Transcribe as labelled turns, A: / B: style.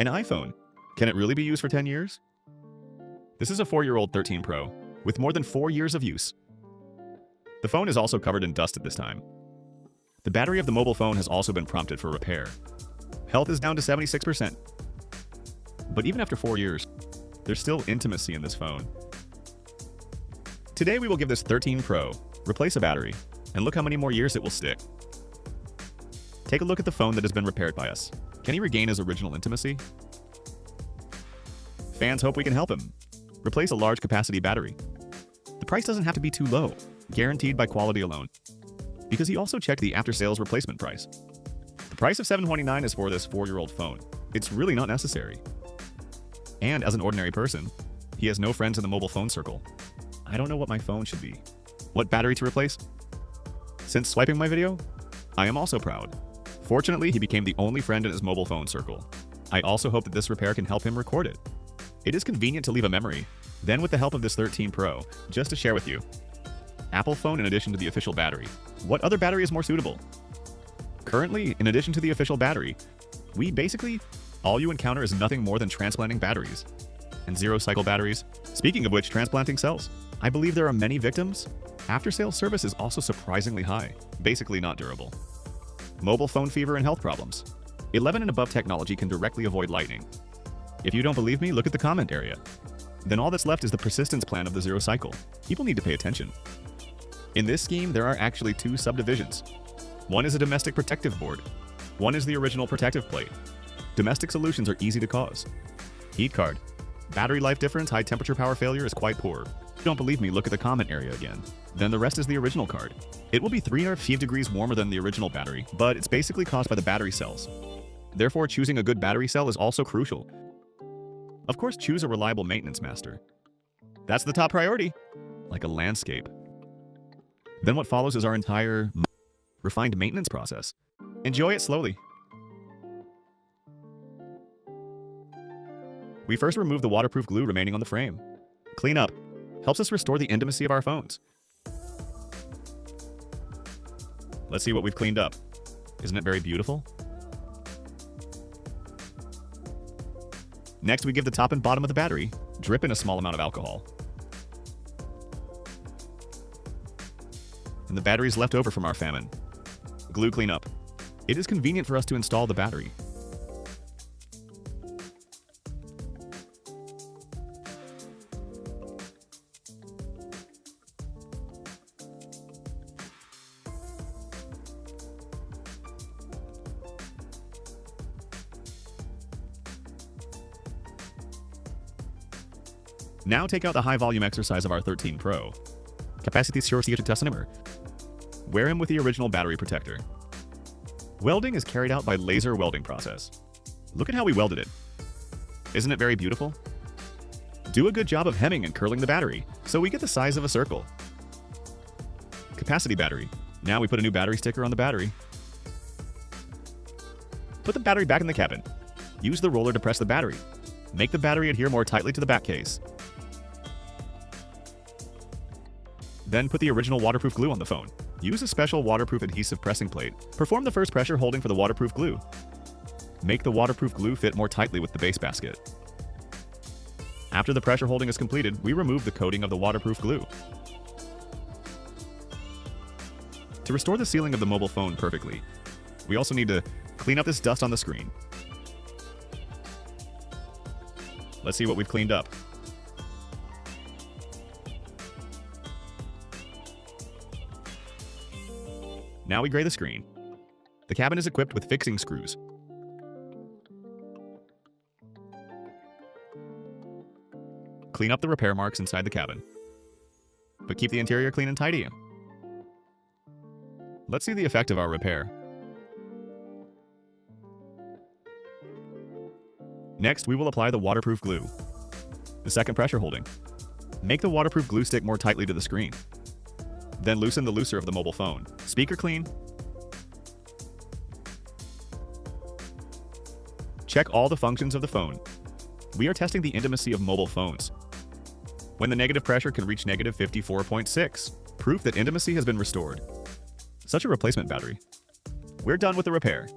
A: An iPhone. Can it really be used for 10 years? This is a 4-year-old 13 Pro with more than 4 years of use. The phone is also covered in dust at this time. The battery of the mobile phone has also been prompted for repair. Health is down to 76%. But even after 4 years, there's still intimacy in this phone. Today we will give this 13 Pro, replace a battery, and look how many more years it will stick. Take a look at the phone that has been repaired by us. Can he regain his original intimacy? Fans hope we can help him. Replace a large capacity battery. The price doesn't have to be too low, guaranteed by quality alone. Because he also checked the after-sales replacement price. The price of $729 is for this 4-year-old phone. It's really not necessary. And as an ordinary person, he has no friends in the mobile phone circle. I don't know what my phone should be. What battery to replace? Since swiping my video, I am also proud. Fortunately, he became the only friend in his mobile phone circle. I also hope that this repair can help him record it. It is convenient to leave a memory, then with the help of this 13 Pro, just to share with you. Apple phone in addition to the official battery. What other battery is more suitable? Currently, in addition to the official battery, all you encounter is nothing more than transplanting batteries. And zero-cycle batteries. Speaking of which, transplanting cells. I believe there are many victims. After-sales service is also surprisingly high, basically not durable. Mobile phone fever and health problems. 11 and above technology can directly avoid lightning. If you don't believe me, look at the comment area. Then all that's left is the persistence plan of the zero cycle. People need to pay attention. In this scheme, there are actually 2 subdivisions. One is a domestic protective board. One is the original protective plate. Domestic solutions are easy to cause. Heat card. Battery life difference, high temperature power failure is quite poor. If you don't believe me, look at the comment area again. Then the rest is the original card. It will be 305 degrees warmer than the original battery, but it's basically caused by the battery cells. Therefore, choosing a good battery cell is also crucial. Of course, choose a reliable maintenance master. That's the top priority, like a landscape. Then what follows is our entire refined maintenance process. Enjoy it slowly. We first remove the waterproof glue remaining on the frame. Clean up helps us restore the intimacy of our phones. Let's see what we've cleaned up. Isn't it very beautiful? Next, we give the top and bottom of the battery, drip in a small amount of alcohol. And the battery is left over from our famine. Glue cleanup. It is convenient for us to install the battery. Now take out the high-volume exercise of our 13 Pro. Capacity test number. Wear him with the original battery protector. Welding is carried out by laser welding process. Look at how we welded it. Isn't it very beautiful? Do a good job of hemming and curling the battery, so we get the size of a circle. Capacity battery. Now we put a new battery sticker on the battery. Put the battery back in the cabin. Use the roller to press the battery. Make the battery adhere more tightly to the back case. Then put the original waterproof glue on the phone. Use a special waterproof adhesive pressing plate. Perform the first pressure holding for the waterproof glue. Make the waterproof glue fit more tightly with the base basket. After the pressure holding is completed, we remove the coating of the waterproof glue. To restore the sealing of the mobile phone perfectly, we also need to clean up this dust on the screen. Let's see what we've cleaned up. Now we gray the screen. The cabin is equipped with fixing screws. Clean up the repair marks inside the cabin, but keep the interior clean and tidy. Let's see the effect of our repair. Next, we will apply the waterproof glue. The second pressure holding. Make the waterproof glue stick more tightly to the screen. Then loosen the looser of the mobile phone. Speaker clean. Check all the functions of the phone. We are testing the intimacy of mobile phones. When the negative pressure can reach negative 54.6, proof that intimacy has been restored. Such a replacement battery. We're done with the repair.